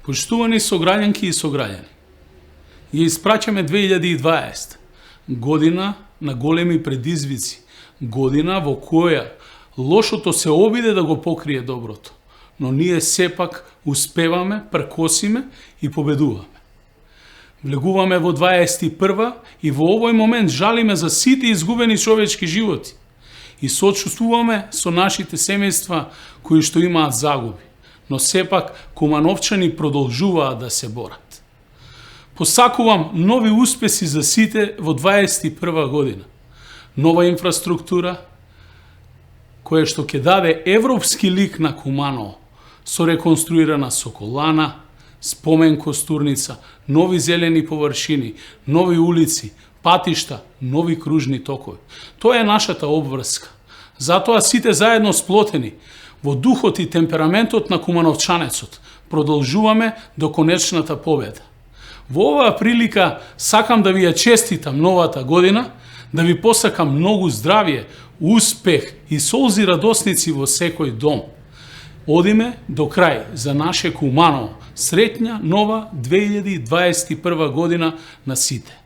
Поштувани сограѓанки и сограѓани, ја испраќаме 2020, година на големи предизвици, година во која лошото се обиде да го покрие доброто, но ние сепак успеваме, пркосиме и победуваме. Влегуваме во 21 и во овој момент жалиме за сите изгубени човечки животи и сочувствуваме со нашите семејства кои што имаат загуби, но сепак кумановчани продолжуваат да се борат. Посакувам нови успеси за сите во 21 година. Нова инфраструктура, која што ќе даде европски лик на Куманово, со реконструирана соколана, спомен костурница, нови зелени површини, нови улици, патишта, нови кружни токови. Тоа е нашата обврска. Затоа сите заедно сплотени, во духот и темпераментот на кумановчанецот, продолжуваме до конечната победа. Во оваа прилика сакам да ви ја честитам новата година, да ви посакам многу здравје, успех и солзи радосници во секој дом. Одиме до крај за наше Куманово. Среќна нова 2021 година на сите.